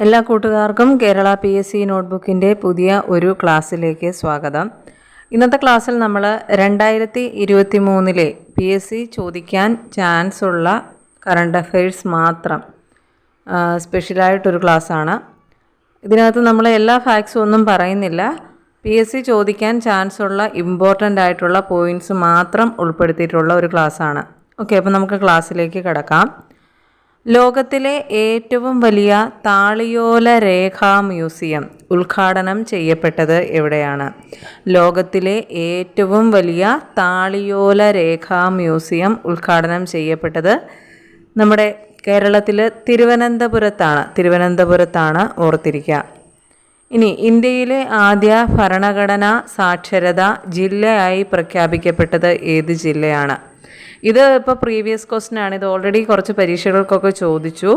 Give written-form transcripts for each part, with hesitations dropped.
എല്ലാ കൂട്ടുകാർക്കും കേരള PSC നോട്ട്ബുക്കിൻ്റെ പുതിയ ഒരു ക്ലാസ്സിലേക്ക് സ്വാഗതം. ഇന്നത്തെ ക്ലാസ്സിൽ നമ്മൾ 2023 PSC ചോദിക്കാൻ ചാൻസ് ഉള്ള കറണ്ട് അഫെയർസ് മാത്രം സ്പെഷ്യലായിട്ടൊരു ക്ലാസ്സാണ്. ഇതിനകത്ത് നമ്മൾ എല്ലാ ഫാക്ട്സും ഒന്നും പറയുന്നില്ല. PSC ചോദിക്കാൻ ചാൻസ് ഉള്ള ഇമ്പോർട്ടൻ്റ് ആയിട്ടുള്ള പോയിൻറ്റ്സ് മാത്രം ഉൾപ്പെടുത്തിയിട്ടുള്ള ഒരു ക്ലാസ്സാണ്. ഓക്കെ, അപ്പോൾ നമുക്ക് ക്ലാസ്സിലേക്ക് കടക്കാം. ലോകത്തിലെ ഏറ്റവും വലിയ താളിയോല രേഖാ മ്യൂസിയം ഉദ്ഘാടനം ചെയ്യപ്പെട്ടത് എവിടെയാണ്? ലോകത്തിലെ ഏറ്റവും വലിയ താളിയോല രേഖാ മ്യൂസിയം ഉദ്ഘാടനം ചെയ്യപ്പെട്ടത് നമ്മുടെ കേരളത്തിൽ തിരുവനന്തപുരത്താണ്. ഓർത്തിരിക്കുക. ഇനി ഇന്ത്യയിലെ ആദ്യ ഭരണഘടനാ സാക്ഷരതാ ജില്ലയായി പ്രഖ്യാപിക്കപ്പെട്ടത് ഏത് ജില്ലയാണ്? ഇത് ഇപ്പോൾ പ്രീവിയസ് ക്വസ്റ്റ്യൻ ആണ്. ഇത് ഓൾറെഡി കുറച്ച് പരീക്ഷകൾക്കൊക്കെ ചോദിച്ചു.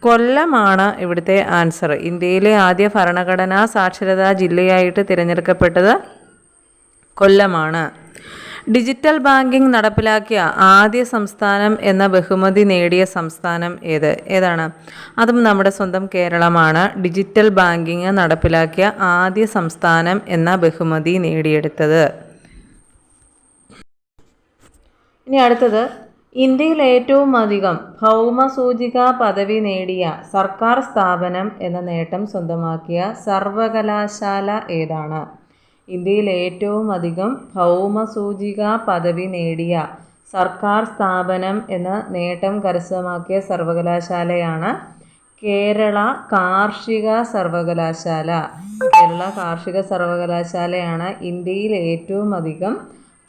കൊല്ലമാണ് ഇവിടുത്തെ ആൻസർ. ഇന്ത്യയിലെ ആദ്യ ഭരണഘടനാ സാക്ഷരതാ ജില്ലയായിട്ട് തിരഞ്ഞെടുക്കപ്പെട്ടത് കൊല്ലമാണ്. ഡിജിറ്റൽ ബാങ്കിംഗ് നടപ്പിലാക്കിയ ആദ്യ സംസ്ഥാനം എന്ന ബഹുമതി നേടിയ സംസ്ഥാനം ഏതാണ്? അതും നമ്മുടെ സ്വന്തം കേരളമാണ്. ഡിജിറ്റൽ ബാങ്കിങ് നടപ്പിലാക്കിയ ആദ്യ സംസ്ഥാനം എന്ന ബഹുമതി നേടിയെടുത്തത്. ഇനി അടുത്തത്, ഇന്ത്യയിൽ ഏറ്റവും അധികം ഭൗമസൂചിക പദവി നേടിയ സർക്കാർ സ്ഥാപനം എന്ന നേട്ടം സ്വന്തമാക്കിയ സർവകലാശാല ഏതാണ്? ഇന്ത്യയിൽ ഏറ്റവും അധികം ഭൗമസൂചിക പദവി നേടിയ സർക്കാർ സ്ഥാപനം എന്ന നേട്ടം കരസ്ഥമാക്കിയ സർവകലാശാലയാണ് കേരള കാർഷിക സർവകലാശാല. കേരള കാർഷിക സർവകലാശാലയാണ് ഇന്ത്യയിൽ ഏറ്റവും അധികം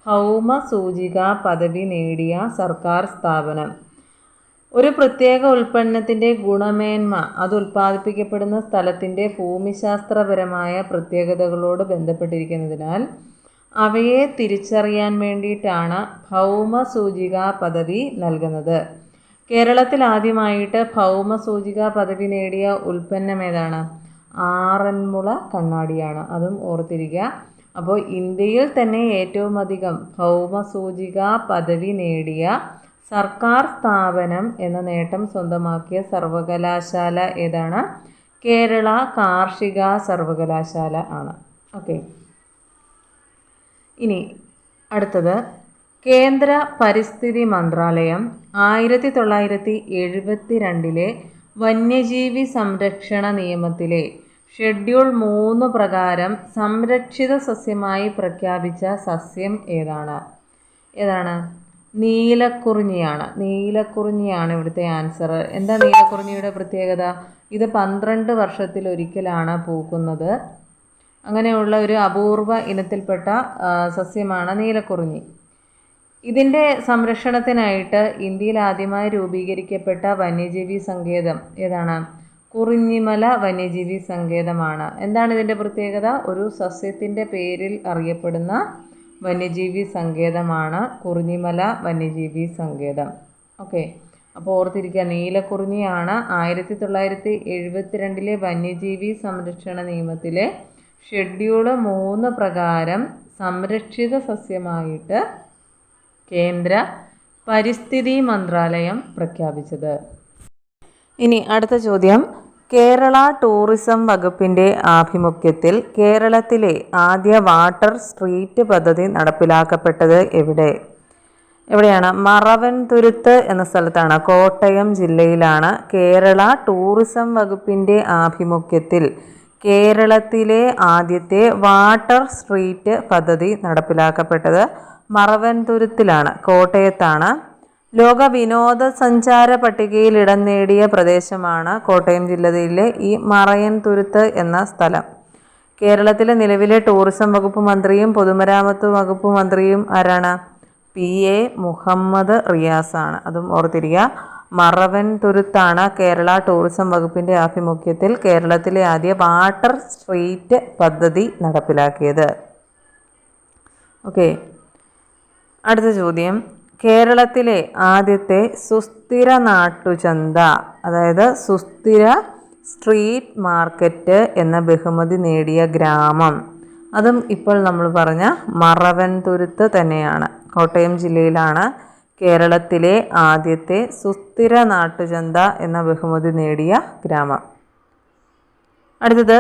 ഭൗമസൂചിക പദവി നേടിയ സർക്കാർ സ്ഥാപനം. ഒരു പ്രത്യേക ഉൽപ്പന്നത്തിൻ്റെ ഗുണമേന്മ അത് ഉൽപ്പാദിപ്പിക്കപ്പെടുന്ന സ്ഥലത്തിൻ്റെ ഭൂമിശാസ്ത്രപരമായ പ്രത്യേകതകളോട് ബന്ധപ്പെട്ടിരിക്കുന്നതിനാൽ അവയെ തിരിച്ചറിയാൻ വേണ്ടിയിട്ടാണ് ഭൗമസൂചിക പദവി നൽകുന്നത്. കേരളത്തിൽ ആദ്യമായിട്ട് ഭൗമസൂചിക പദവി നേടിയ ഉൽപ്പന്നം ഏതാണ്? ആറന്മുള കണ്ണാടിയാണ്. അതും ഓർത്തിരിക്കുക. അപ്പോൾ ഇന്ത്യയിൽ തന്നെ ഏറ്റവും അധികം ഭൗമസൂചിക പദവി നേടിയ സർക്കാർ സ്ഥാപനം എന്ന നേട്ടം സ്വന്തമാക്കിയ സർവകലാശാല ഏതാണ്? കേരള കാർഷിക സർവകലാശാല ആണ്. ഓക്കെ, ഇനി അടുത്തത്, കേന്ദ്ര പരിസ്ഥിതി മന്ത്രാലയം 1972 വന്യജീവി സംരക്ഷണ നിയമത്തിലെ ഷെഡ്യൂൾ 3 പ്രകാരം സംരക്ഷിത സസ്യമായി പ്രഖ്യാപിച്ച സസ്യം ഏതാണ്? നീലക്കുറിഞ്ഞിയാണ് ഇവിടുത്തെ ആൻസർ. എന്താ നീലക്കുറിഞ്ഞിയുടെ പ്രത്യേകത? ഇത് 12 വർഷത്തിലൊരിക്കലാണ് പൂക്കുന്നത്. അങ്ങനെയുള്ള ഒരു അപൂർവ ഇനത്തിൽപ്പെട്ട സസ്യമാണ് നീലക്കുറിഞ്ഞി. ഇതിൻ്റെ സംരക്ഷണത്തിനായിട്ട് ഇന്ത്യയിൽ ആദ്യമായി രൂപീകരിക്കപ്പെട്ട വന്യജീവി സങ്കേതം ഏതാണ്? കുറിഞ്ഞിമല വന്യജീവി സങ്കേതമാണ്. എന്താണ് ഇതിൻ്റെ പ്രത്യേകത? ഒരു സസ്യത്തിൻ്റെ പേരിൽ അറിയപ്പെടുന്ന വന്യജീവി സങ്കേതമാണ് കുറിഞ്ഞിമല വന്യജീവി സങ്കേതം. ഓക്കെ, അപ്പോൾ ഓർത്തിരിക്കുക, നീലക്കുറിഞ്ഞിയാണ് 1972 വന്യജീവി സംരക്ഷണ നിയമത്തിലെ ഷെഡ്യൂൾ 3 പ്രകാരം സംരക്ഷിത സസ്യമായിട്ട് കേന്ദ്ര പരിസ്ഥിതി മന്ത്രാലയം പ്രഖ്യാപിച്ചത്. ഇനി അടുത്ത ചോദ്യം, കേരള ടൂറിസം വകുപ്പിൻ്റെ ആഭിമുഖ്യത്തിൽ കേരളത്തിലെ ആദ്യ വാട്ടർ സ്ട്രീറ്റ് പദ്ധതി നടപ്പിലാക്കപ്പെട്ടത് എവിടെയാണ്? മറവൻതുരുത്ത് എന്ന സ്ഥലത്താണ്. കോട്ടയം ജില്ലയിലാണ് കേരള ടൂറിസം വകുപ്പിൻ്റെ ആഭിമുഖ്യത്തിൽ കേരളത്തിലെ ആദ്യത്തെ വാട്ടർ സ്ട്രീറ്റ് പദ്ധതി നടപ്പിലാക്കപ്പെട്ടത്. മറവൻതുരുത്തിലാണ്, കോട്ടയത്താണ്. ലോക വിനോദസഞ്ചാര പട്ടികയിൽ ഇടം നേടിയ പ്രദേശമാണ് കോട്ടയം ജില്ലയിലെ ഈ മറയൻതുരുത്ത് എന്ന സ്ഥലം. കേരളത്തിലെ നിലവിലെ ടൂറിസം വകുപ്പ് മന്ത്രിയും പൊതുമരാമത്ത് വകുപ്പ് മന്ത്രിയും ആരാണ്? PA മുഹമ്മദ് റിയാസാണ്. അതും ഓർത്തിരിക്കുക. മറവൻതുരുത്താണ് കേരള ടൂറിസം വകുപ്പിൻ്റെ ആഭിമുഖ്യത്തിൽ കേരളത്തിലെ ആദ്യ വാട്ടർ സ്ട്രീറ്റ് പദ്ധതി നടപ്പിലാക്കിയത്. ഓക്കെ, അടുത്ത ചോദ്യം, കേരളത്തിലെ ആദ്യത്തെ സുസ്ഥിര നാട്ടുചന്ത, അതായത് സുസ്ഥിര സ്ട്രീറ്റ് മാർക്കറ്റ് എന്ന ബഹുമതി നേടിയ ഗ്രാമം, അതും ഇപ്പോൾ നമ്മൾ പറഞ്ഞ മറവൻതുരുത്ത് തന്നെയാണ്. കോട്ടയം ജില്ലയിലാണ് കേരളത്തിലെ ആദ്യത്തെ സുസ്ഥിര നാട്ടുചന്ത എന്ന ബഹുമതി നേടിയ ഗ്രാമം. അടുത്തത്,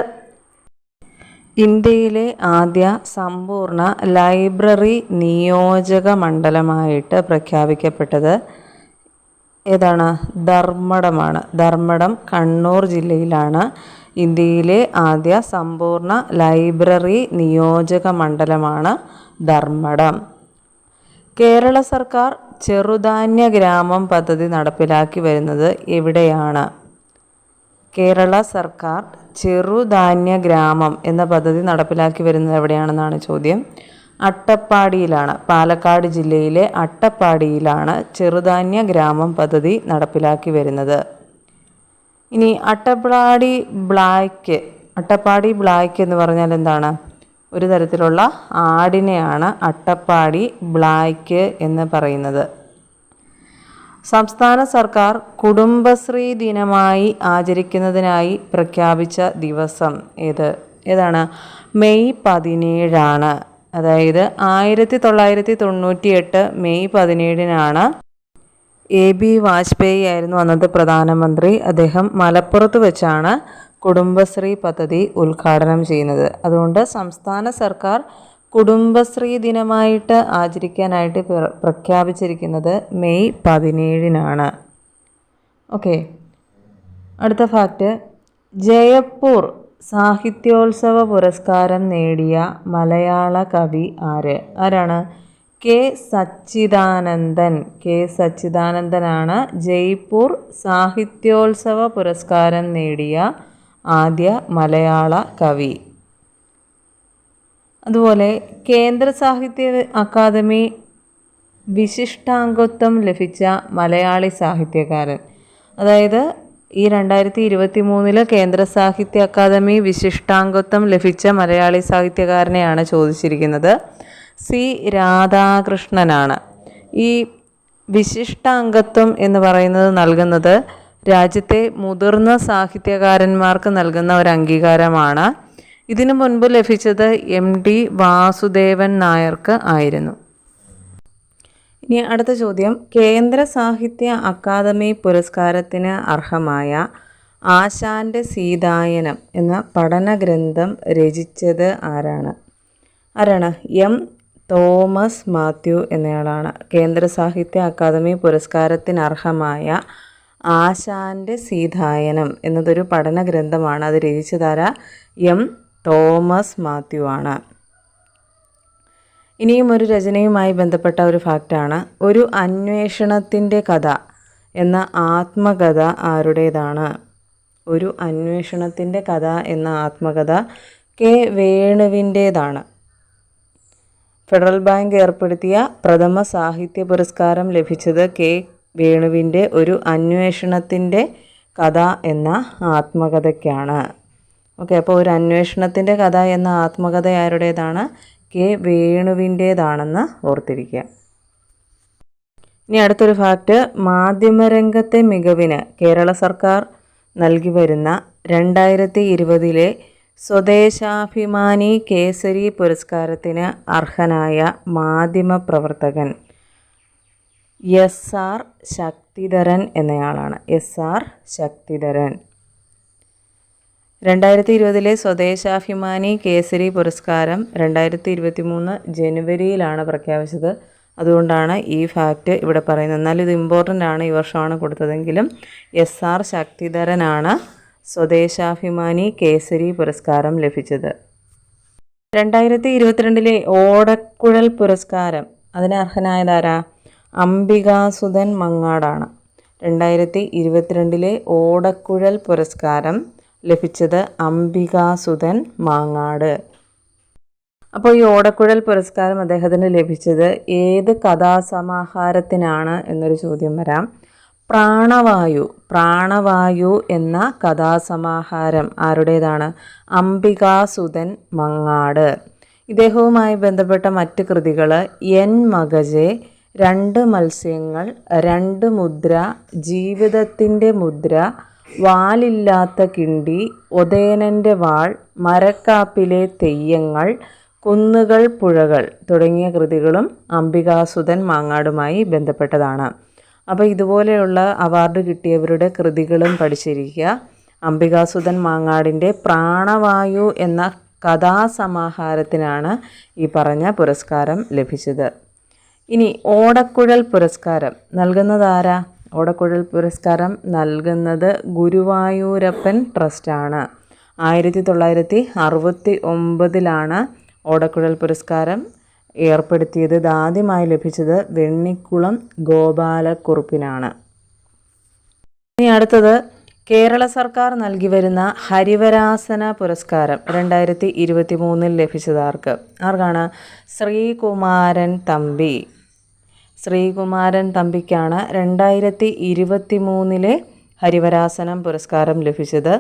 ഇന്ത്യയിലെ ആദ്യ സമ്പൂർണ്ണ ലൈബ്രറി നിയോജക മണ്ഡലമായിട്ട് പ്രഖ്യാപിക്കപ്പെട്ടത് ഏതാണ്? ധർമ്മടമാണ്. ധർമ്മടം കണ്ണൂർ ജില്ലയിലാണ്. ഇന്ത്യയിലെ ആദ്യ സമ്പൂർണ്ണ ലൈബ്രറി നിയോജക മണ്ഡലമാണ് ധർമ്മടം. കേരള സർക്കാർ ചെറുധാന്യ ഗ്രാമം പദ്ധതി നടപ്പിലാക്കി വരുന്നത് എവിടെയാണ്? കേരള സർക്കാർ ചെറുധാന്യ ഗ്രാമം എന്ന പദ്ധതി നടപ്പിലാക്കി വരുന്നത് എവിടെയാണെന്നാണ് ചോദ്യം. അട്ടപ്പാടിയിലാണ്. പാലക്കാട് ജില്ലയിലെ അട്ടപ്പാടിയിലാണ് ചെറുധാന്യ ഗ്രാമം പദ്ധതി നടപ്പിലാക്കി വരുന്നത്. ഇനി അട്ടപ്പാടി ബ്ലാക്ക് എന്ന് പറഞ്ഞാൽ എന്താണ്? ഒരു തരത്തിലുള്ള ആടിനെയാണ് അട്ടപ്പാടി ബ്ലാക്ക് എന്ന് പറയുന്നത്. സംസ്ഥാന സർക്കാർ കുടുംബശ്രീ ദിനമായി ആചരിക്കുന്നതിനായി പ്രഖ്യാപിച്ച ദിവസം ഏതാണ്? മെയ് 17 അതായത് 1998 മെയ് 17 AB വാജ്പേയി ആയിരുന്നു അന്നത്തെ പ്രധാനമന്ത്രി. അദ്ദേഹം മലപ്പുറത്ത് വെച്ചാണ് കുടുംബശ്രീ പദ്ധതി ഉദ്ഘാടനം ചെയ്യുന്നത്. അതുകൊണ്ട് സംസ്ഥാന സർക്കാർ കുടുംബശ്രീ ദിനമായിട്ട് ആചരിക്കാനായിട്ട് പ്രഖ്യാപിച്ചിരിക്കുന്നത് മെയ് 17 ഓക്കെ. അടുത്ത ഫാക്റ്റ്, ജയപ്പൂർ സാഹിത്യോത്സവ പുരസ്കാരം നേടിയ മലയാള കവി ആരാണ്? കെ സച്ചിദാനന്ദനാണ് ജയ്പൂർ സാഹിത്യോത്സവ പുരസ്കാരം നേടിയ ആദ്യ മലയാള കവി. അതുപോലെ കേന്ദ്ര സാഹിത്യ അക്കാദമി വിശിഷ്ടാംഗത്വം ലഭിച്ച മലയാളി സാഹിത്യകാരൻ, അതായത് ഈ 2023 കേന്ദ്ര സാഹിത്യ അക്കാദമി വിശിഷ്ടാംഗത്വം ലഭിച്ച മലയാളി സാഹിത്യകാരനെയാണ് ചോദിച്ചിരിക്കുന്നത്. സി രാധാകൃഷ്ണനാണ്. ഈ വിശിഷ്ടാംഗത്വം എന്ന് പറയുന്നത് നൽകുന്നത് രാജ്യത്തെ മുതിർന്ന സാഹിത്യകാരന്മാർക്ക് നൽകുന്ന ഒരു അംഗീകാരമാണ്. ഇതിനു മുൻപ് ലഭിച്ചത് MD വാസുദേവൻ നായർക്ക് ആയിരുന്നു. ഇനി അടുത്ത ചോദ്യം, കേന്ദ്ര സാഹിത്യ അക്കാദമി പുരസ്കാരത്തിന് അർഹമായ ആശാൻ്റെ സീതായനം എന്ന പഠനഗ്രന്ഥം രചിച്ചത് ആരാണ്? M. തോമസ് മാത്യു എന്നയാളാണ്. കേന്ദ്ര സാഹിത്യ അക്കാദമി പുരസ്കാരത്തിന് അർഹമായ ആശാൻ്റെ സീതായനം എന്നതൊരു പഠന ഗ്രന്ഥമാണ്. അത് രചിച്ചതാരാ? M. തോമസ് മാത്യു ആണ്. ഇനിയും ഒരു രചനയുമായി ബന്ധപ്പെട്ട ഒരു ഫാക്റ്റാണ്. ഒരു അന്വേഷണത്തിൻ്റെ കഥ എന്ന ആത്മകഥ ആരുടേതാണ്? ഒരു അന്വേഷണത്തിൻ്റെ കഥ എന്ന ആത്മകഥ കെ വേണുവിൻ്റേതാണ്. ഫെഡറൽ ബാങ്ക് ഏർപ്പെടുത്തിയ പ്രഥമ സാഹിത്യ പുരസ്കാരം ലഭിച്ചത് കെ വേണുവിൻ്റെ ഒരു അന്വേഷണത്തിൻ്റെ കഥ എന്ന ആത്മകഥയ്ക്കാണ്. ഓക്കെ, അപ്പോൾ ഒരു അന്വേഷണത്തിൻ്റെ കഥ എന്ന ആത്മകഥ ആരുടേതാണ്? കെ വേണുവിൻ്റേതാണെന്ന് ഓർത്തിരിക്കുക. ഇനി അടുത്തൊരു ഫാക്റ്റ്, മാധ്യമരംഗത്തെ മികവിന് കേരള സർക്കാർ നൽകി വരുന്ന 2020 സ്വദേശാഭിമാനി കേസരി പുരസ്കാരത്തിന് അർഹനായ മാധ്യമപ്രവർത്തകൻ SR ശക്തിധരൻ എന്നയാളാണ്. SR ശക്തിധരൻ. 2020 സ്വദേശാഭിമാനി കേസരി പുരസ്കാരം 2023 ജനുവരിയിലാണ് പ്രഖ്യാപിച്ചത്. അതുകൊണ്ടാണ് ഈ ഫാക്റ്റ് ഇവിടെ പറയുന്നത്. എന്നാൽ ഇത് ഇമ്പോർട്ടൻ്റ് ആണ്, ഈ വർഷമാണ് കൊടുത്തതെങ്കിലും SR ശക്തിധരനാണ് സ്വദേശാഭിമാനി കേസരി പുരസ്കാരം ലഭിച്ചത്. 2022 ഓടക്കുഴൽ പുരസ്കാരം അതിന് അർഹനായതാരാ? അംബികാസുധൻ മങ്ങാടാണ്. 2022 ഓടക്കുഴൽ പുരസ്കാരം ലഭിച്ചത് അംബികാസുധൻ മാങ്ങാട്. അപ്പോൾ ഈ ഓടക്കുഴൽ പുരസ്കാരം അദ്ദേഹത്തിന് ലഭിച്ചത് ഏത് കഥാസമാഹാരത്തിനാണ് എന്നൊരു ചോദ്യം വരാം. പ്രാണവായു എന്ന കഥാസമാഹാരം ആരുടേതാണ്? അംബികാസുധൻ മങ്ങാട്. ഇദ്ദേഹവുമായി ബന്ധപ്പെട്ട മറ്റ് കൃതികൾ എൻ മഗജെ, 2 മത്സ്യങ്ങൾ, 2 മുദ്ര, ജീവിതത്തിൻ്റെ മുദ്ര, വാലില്ലാത്ത കിണ്ടി, ഒതേനൻ്റെ വാൾ, മരക്കാപ്പിലെ തെയ്യങ്ങൾ, കുന്നുകൾ പുഴകൾ തുടങ്ങിയ കൃതികളും അംബികാസുധൻ മാങ്ങാടുമായി ബന്ധപ്പെട്ടതാണ്. അപ്പോൾ ഇതുപോലെയുള്ള അവാർഡ് കിട്ടിയവരുടെ കൃതികളും പഠിച്ചിരിക്കുക. അംബികാസുധൻ മാങ്ങാടിൻ്റെ പ്രാണവായു എന്ന കഥാസമാഹാരത്തിനാണ് ഈ പറഞ്ഞ പുരസ്കാരം ലഭിച്ചത്. ഇനി ഓടക്കുഴൽ പുരസ്കാരം നൽകുന്നതാരാ? ഓടക്കുഴൽ പുരസ്കാരം നൽകുന്നത് ഗുരുവായൂരപ്പൻ ട്രസ്റ്റാണ്. 1969 ഓടക്കുഴൽ പുരസ്കാരം ഏർപ്പെടുത്തിയത്. ഇത് ആദ്യമായി ലഭിച്ചത് വെണ്ണിക്കുളം ഗോപാലക്കുറുപ്പിനാണ്. ഇനി അടുത്തത് കേരള സർക്കാർ നൽകി വരുന്ന ഹരിവരാസന പുരസ്കാരം 2023 ലഭിച്ചതാർക്ക്? ആർക്കാണ്? ശ്രീകുമാരൻ തമ്പി. ശ്രീകുമാരൻ തമ്പിക്കാണ് 2023 ഹരിവരാസനം പുരസ്കാരം ലഭിച്ചത്.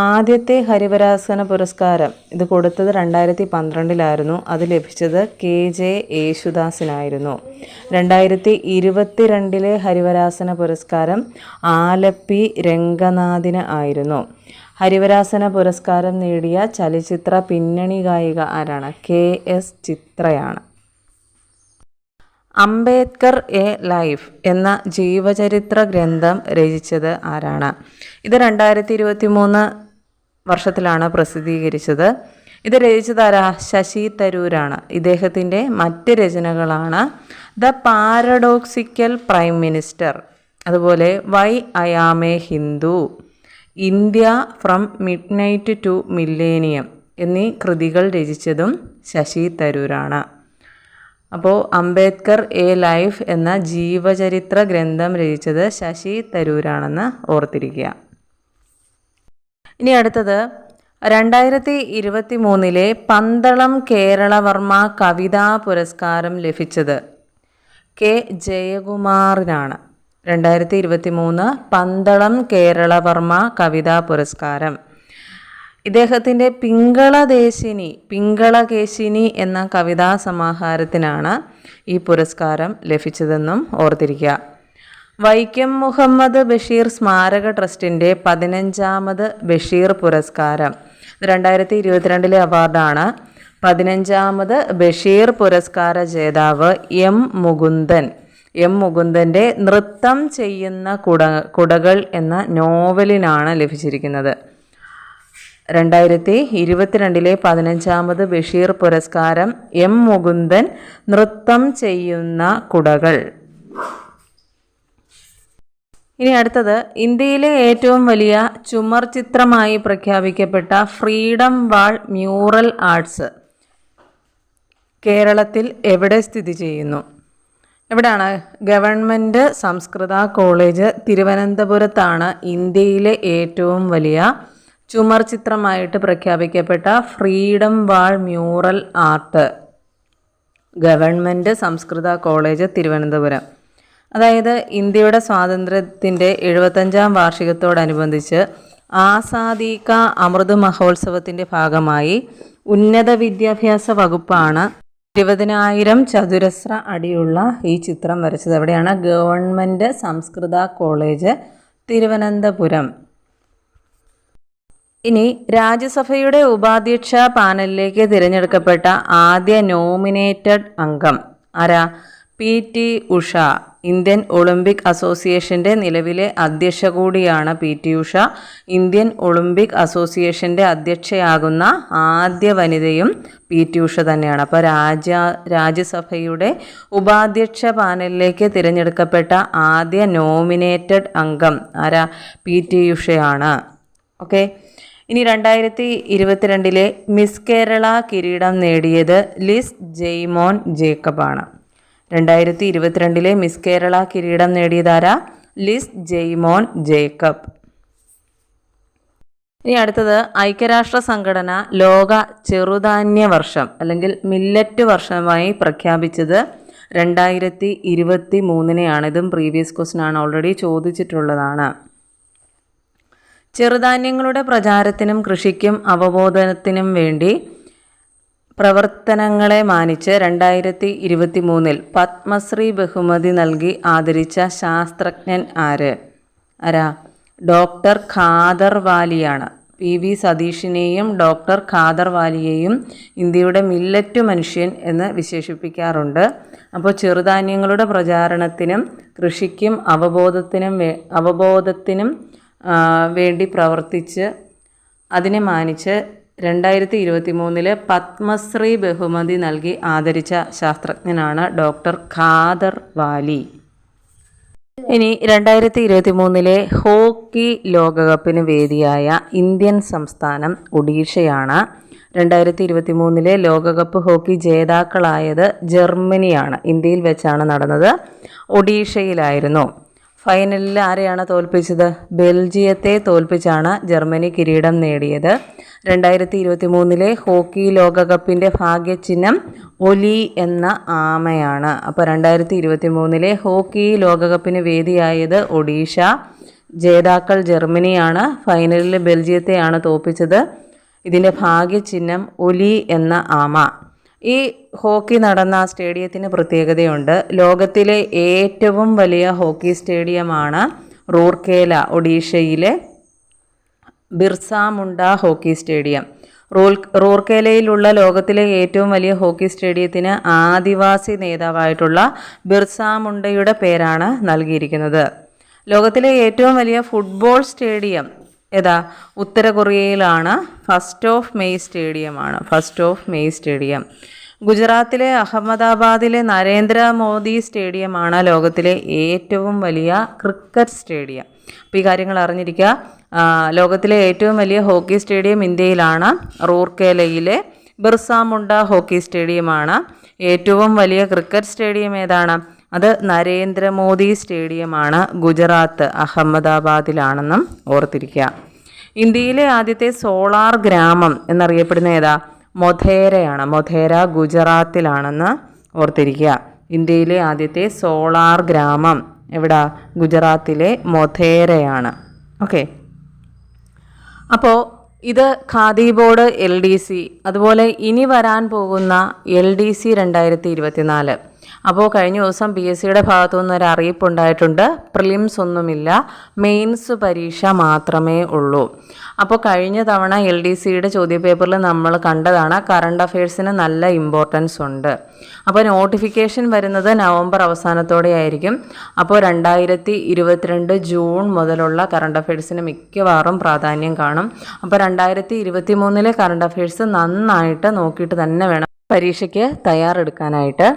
ആദ്യത്തെ ഹരിവരാസന പുരസ്കാരം ഇത് കൊടുത്തത് 2012 അത് ലഭിച്ചത് KJ യേശുദാസിനായിരുന്നു. 2022 ഹരിവരാസന പുരസ്കാരം ആലപ്പി രംഗനാഥിന് ആയിരുന്നു. ഹരിവരാസന പുരസ്കാരം നേടിയ ചലച്ചിത്ര പിന്നണി ഗായിക ആരാണ്? KS ചിത്രയാണ്. അംബേദ്കർ എ ലൈഫ് എന്ന ജീവചരിത്ര ഗ്രന്ഥം രചിച്ചത് ആരാണ്? ഇത് 2023 വർഷത്തിലാണ് പ്രസിദ്ധീകരിച്ചത്. ഇത് രചിച്ചതാരാ? ശശി തരൂരാണ്. ഇദ്ദേഹത്തിൻ്റെ മറ്റ് രചനകളാണ് ദ പാരഡോക്സിക്കൽ പ്രൈം മിനിസ്റ്റർ, അതുപോലെ why I am a Hindu, India from midnight to millennium എന്നീ കൃതികൾ രചിച്ചതും ശശി തരൂരാണ്. അപ്പോൾ അംബേദ്കർ എ ലൈഫ് എന്ന ജീവചരിത്ര ഗ്രന്ഥം രചിച്ചത് ശശി തരൂരാണെന്ന് ഓർത്തിരിക്കുക. ഇനി അടുത്തത് 2023 പന്തളം കേരളവർമ്മ കവിതാ പുരസ്കാരം ലഭിച്ചത് K ജയകുമാറിനാണ്. 2023 പന്തളം കേരളവർമ്മ കവിതാ പുരസ്കാരം. ഇദ്ദേഹത്തിൻ്റെ പിങ്കളകേശിനി എന്ന കവിതാ സമാഹാരത്തിനാണ് ഈ പുരസ്കാരം ലഭിച്ചതെന്നും ഓർത്തിരിക്കുക. വൈക്കം മുഹമ്മദ് ബഷീർ സ്മാരക ട്രസ്റ്റിൻ്റെ 15ാമത് ബഷീർ പുരസ്കാരം 2022 അവാർഡാണ്. 15ാമത് ബഷീർ പുരസ്കാര ജേതാവ് M മുകുന്ദൻ്റെ നൃത്തം ചെയ്യുന്ന കുടകൾ എന്ന നോവലിനാണ് ലഭിച്ചിരിക്കുന്നത്. 2022 15ാമത് ബഷീർ പുരസ്കാരം M മുകുന്ദൻ നൃത്തം ചെയ്യുന്ന കുടകൾ. ഇനി അടുത്തത് ഇന്ത്യയിലെ ഏറ്റവും വലിയ ചുമർ ചിത്രമായി പ്രഖ്യാപിക്കപ്പെട്ട ഫ്രീഡം വാൾ മ്യൂറൽ ആർട്സ് കേരളത്തിൽ എവിടെ സ്ഥിതി ചെയ്യുന്നു? എവിടെയാണ്? ഗവൺമെൻറ് സംസ്കൃത കോളേജ് തിരുവനന്തപുരത്താണ് ഇന്ത്യയിലെ ഏറ്റവും വലിയ ചുമർ ചിത്രമായിട്ട് പ്രഖ്യാപിക്കപ്പെട്ട ഫ്രീഡം വാൾ മ്യൂറൽ ആർട്ട്. ഗവൺമെൻറ് സംസ്കൃത കോളേജ് തിരുവനന്തപുരം. അതായത് ഇന്ത്യയുടെ സ്വാതന്ത്ര്യത്തിൻ്റെ 75ാം വാർഷികത്തോടനുബന്ധിച്ച് ആസാദി കാ അമൃത് മഹോത്സവത്തിൻ്റെ ഭാഗമായി ഉന്നത വിദ്യാഭ്യാസ വകുപ്പാണ് 20,000 ചതുരശ്ര അടിയുള്ള ഈ ചിത്രം വരച്ചത്. എവിടെയാണ്? ഗവൺമെൻറ് സംസ്കൃത കോളേജ് തിരുവനന്തപുരം. ഇനി രാജ്യസഭയുടെ ഉപാധ്യക്ഷ പാനലിലേക്ക് തിരഞ്ഞെടുക്കപ്പെട്ട ആദ്യ നോമിനേറ്റഡ് അംഗം ആരാ? PT ഉഷ. ഇന്ത്യൻ ഒളിമ്പിക് അസോസിയേഷൻ്റെ നിലവിലെ അധ്യക്ഷ കൂടിയാണ് PT ഉഷ. ഇന്ത്യൻ ഒളിമ്പിക് അസോസിയേഷൻ്റെ അധ്യക്ഷയാകുന്ന ആദ്യ വനിതയും PT ഉഷ തന്നെയാണ്. അപ്പോൾ രാജ്യസഭയുടെ ഉപാധ്യക്ഷ പാനലിലേക്ക് തിരഞ്ഞെടുക്കപ്പെട്ട ആദ്യ നോമിനേറ്റഡ് അംഗം ആരാ? PT ഉഷയാണ്. ഓക്കെ. ഇനി 2022 മിസ് കേരള കിരീടം നേടിയത് ലിസ് ജെയ്മോൻ ജേക്കബാണ്. 2022 മിസ് കേരള കിരീടം നേടിയതാരാ? Liz Jaimon Jacob. ഇനി അടുത്തത് ഐക്യരാഷ്ട്ര സംഘടന ലോക ചെറുധാന്യ വർഷം അല്ലെങ്കിൽ മില്ലറ്റ് വർഷമായി പ്രഖ്യാപിച്ചത് 2023 ഇതും പ്രീവിയസ് ക്വസ്റ്റ്യൻ ആണ്, ഓൾറെഡി ചോദിച്ചിട്ടുള്ളതാണ്. ചെറുധാന്യങ്ങളുടെ പ്രചാരത്തിനും കൃഷിക്കും അവബോധനത്തിനും വേണ്ടി പ്രവർത്തനങ്ങളെ മാനിച്ച് 2023 പത്മശ്രീ ബഹുമതി നൽകി ആദരിച്ച ശാസ്ത്രജ്ഞൻ ആരാ? ഡോക്ടർ ഖാദർ വാലിയാണ്. PV സതീഷിനെയും ഡോക്ടർ ഖാദർ വാലിയെയും ഇന്ത്യയുടെ മില്ലറ്റ് മനുഷ്യൻ എന്ന് വിശേഷിപ്പിക്കാറുണ്ട്. അപ്പോൾ ചെറുധാന്യങ്ങളുടെ പ്രചാരണത്തിനും കൃഷിക്കും അവബോധത്തിനും വേണ്ടി പ്രവർത്തിച്ച് അതിനെ മാനിച്ച് 2023 പത്മശ്രീ ബഹുമതി നൽകി ആദരിച്ച ശാസ്ത്രജ്ഞനാണ് ഡോക്ടർ ഖാദർ വാലി. ഇനി 2023 ഹോക്കി ലോകകപ്പിന് വേദിയായ ഇന്ത്യൻ സംസ്ഥാനം ഒഡീഷയാണ്. 2023 ലോകകപ്പ് ഹോക്കി ജേതാക്കളായത് ജർമ്മനിയാണ്. ഇന്ത്യയിൽ വെച്ചാണ് നടന്നത്. ഒഡീഷയിലായിരുന്നു. ഫൈനലിൽ ആരെയാണ് തോൽപ്പിച്ചത്? ബെൽജിയത്തെ തോൽപ്പിച്ചാണ് ജർമ്മനി കിരീടം നേടിയത്. 2023 ഹോക്കി ലോകകപ്പിൻ്റെ ഭാഗ്യചിഹ്നം ഒലി എന്ന ആമയാണ്. അപ്പോൾ 2023 ഹോക്കി ലോകകപ്പിന് വേദിയായത് ഒഡീഷ, ജേതാക്കൾ ജർമ്മനിയാണ്. ഫൈനലിൽ ബെൽജിയത്തെയാണ് തോൽപ്പിച്ചത്. ഇതിൻ്റെ ഭാഗ്യചിഹ്നം ഒലി എന്ന ആമ. ഈ ഹോക്കി നടന്ന സ്റ്റേഡിയത്തിന് പ്രത്യേകതയുണ്ട്. ലോകത്തിലെ ഏറ്റവും വലിയ ഹോക്കി സ്റ്റേഡിയമാണ് റൂർക്കേല, ഒഡീഷയിലെ ബിർസ മുണ്ട ഹോക്കി സ്റ്റേഡിയം. റൂർക്കേലയിലുള്ള ലോകത്തിലെ ഏറ്റവും വലിയ ഹോക്കി സ്റ്റേഡിയത്തിന് ആദിവാസി നേതാവായിട്ടുള്ള ബിർസ മുണ്ടയുടെ പേരാണ് നൽകിയിരിക്കുന്നത്. ലോകത്തിലെ ഏറ്റവും വലിയ ഫുട്ബോൾ സ്റ്റേഡിയം ഏതാ? ഉത്തര കൊറിയയിലാണ്. First of May stadium. ഗുജറാത്തിലെ അഹമ്മദാബാദിലെ നരേന്ദ്രമോദി സ്റ്റേഡിയമാണ് ലോകത്തിലെ ഏറ്റവും വലിയ ക്രിക്കറ്റ് സ്റ്റേഡിയം. അപ്പോൾ ഈ കാര്യങ്ങൾ അറിഞ്ഞിരിക്കുക. ലോകത്തിലെ ഏറ്റവും വലിയ ഹോക്കി സ്റ്റേഡിയം ഇന്ത്യയിലാണ്. റൂർക്കേലയിലെ ബിർസ മുണ്ട ഹോക്കി സ്റ്റേഡിയമാണ്. ഏറ്റവും വലിയ ക്രിക്കറ്റ് സ്റ്റേഡിയം ഏതാണ്? അത് നരേന്ദ്രമോദി സ്റ്റേഡിയമാണ്. ഗുജറാത്ത് അഹമ്മദാബാദിലാണെന്നും ഓർത്തിരിക്കുക. ഇന്ത്യയിലെ ആദ്യത്തെ സോളാർ ഗ്രാമം എന്നറിയപ്പെടുന്ന ഏതാ? മൊധേരയാണ്. മൊധേര ഗുജറാത്തിലാണെന്ന് ഓർത്തിരിക്കുക. ഇന്ത്യയിലെ ആദ്യത്തെ സോളാർ ഗ്രാമം എവിടാ? ഗുജറാത്തിലെ മൊധേരയാണ്. ഓക്കെ. അപ്പോൾ ഇത് ഖാദി ബോർഡ് LDC, അതുപോലെ ഇനി വരാൻ പോകുന്ന LDC 2024. അപ്പോൾ കഴിഞ്ഞ ദിവസം PSCയുടെ ഭാഗത്തു നിന്ന് ഒരു അറിയിപ്പ് ഉണ്ടായിട്ടുണ്ട്. പ്രിലിംസ് ഒന്നുമില്ല, മെയിൻസ് പരീക്ഷ മാത്രമേ ഉള്ളൂ. അപ്പോൾ കഴിഞ്ഞ തവണ LDCയുടെ ചോദ്യപേപ്പറിൽ നമ്മൾ കണ്ടതാണ് കറണ്ട് അഫയേഴ്സിന് നല്ല ഇമ്പോർട്ടൻസ് ഉണ്ട്. അപ്പോൾ നോട്ടിഫിക്കേഷൻ വരുന്നത് നവംബർ അവസാനത്തോടെ ആയിരിക്കും. അപ്പോൾ 2022 ജൂൺ മുതലുള്ള കറണ്ട് അഫയേഴ്സിന് മിക്കവാറും പ്രാധാന്യം കാണും. അപ്പോൾ 2023 കറണ്ട് അഫയേഴ്സ് നന്നായിട്ട് നോക്കിയിട്ട് തന്നെ വേണം പരീക്ഷയ്ക്ക് തയ്യാറെടുക്കാനായിട്ട്.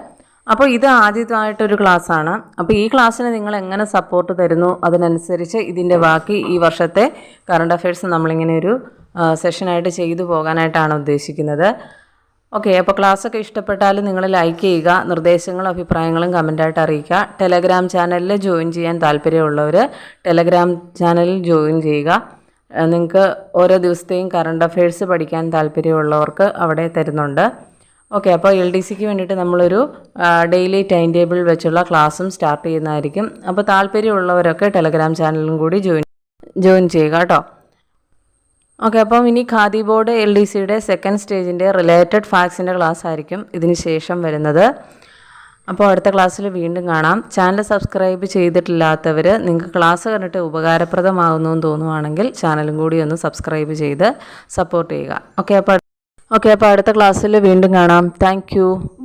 അപ്പോൾ ഇത് ആദ്യമായിട്ടൊരു ക്ലാസ്സാണ്. അപ്പോൾ ഈ ക്ലാസ്സിന് നിങ്ങൾ എങ്ങനെ സപ്പോർട്ട് തരുന്നു അതിനനുസരിച്ച് ഇതിൻ്റെ ബാക്കി ഈ വർഷത്തെ കറണ്ട് അഫയേഴ്സ് നമ്മളിങ്ങനെ ഒരു സെഷനായിട്ട് ചെയ്തു പോകാനായിട്ടാണ് ഉദ്ദേശിക്കുന്നത്. ഓക്കെ. അപ്പോൾ ക്ലാസ്സൊക്കെ ഇഷ്ടപ്പെട്ടാൽ നിങ്ങൾ ലൈക്ക് ചെയ്യുക. നിർദ്ദേശങ്ങളും അഭിപ്രായങ്ങളും കമൻറ്റായിട്ട് അറിയിക്കുക. ടെലഗ്രാം ചാനലിൽ ജോയിൻ ചെയ്യാൻ താല്പര്യമുള്ളവർ ടെലഗ്രാം ചാനലിൽ ജോയിൻ ചെയ്യുക. നിങ്ങൾക്ക് ഓരോ ദിവസത്തെയും കറണ്ട് അഫയേഴ്സ് പഠിക്കാൻ താല്പര്യമുള്ളവർക്ക് അവിടെ തരുന്നുണ്ട്. ഓക്കെ. അപ്പോൾ LDCക്ക് വേണ്ടിയിട്ട് നമ്മളൊരു ഡെയിലി ടൈം ടേബിൾ വെച്ചുള്ള ക്ലാസ്സും സ്റ്റാർട്ട് ചെയ്യുന്നതായിരിക്കും. അപ്പോൾ താല്പര്യമുള്ളവരൊക്കെ ടെലഗ്രാം ചാനലും കൂടി ജോയിൻ ചെയ്യുക കേട്ടോ. ഓക്കെ. അപ്പം ഇനി ഖാദി ബോർഡ് LDCയുടെ സെക്കൻഡ് സ്റ്റേജിൻ്റെ റിലേറ്റഡ് ഫാക്ട്സിൻ്റെ ക്ലാസ് ആയിരിക്കും ഇതിന് ശേഷം വരുന്നത്. അപ്പോൾ അടുത്ത ക്ലാസ്സിൽ വീണ്ടും കാണാം. ചാനൽ സബ്സ്ക്രൈബ് ചെയ്തിട്ടില്ലാത്തവർ നിങ്ങൾക്ക് ക്ലാസ് കണ്ടിട്ട് ഉപകാരപ്രദമാകുന്നു എന്ന് തോന്നുവാണെങ്കിൽ ചാനലും കൂടി ഒന്ന് സബ്സ്ക്രൈബ് ചെയ്ത് സപ്പോർട്ട് ചെയ്യുക. ഓക്കെ. അപ്പോൾ അടുത്ത ക്ലാസ്സിൽ വീണ്ടും കാണാം. Thank you.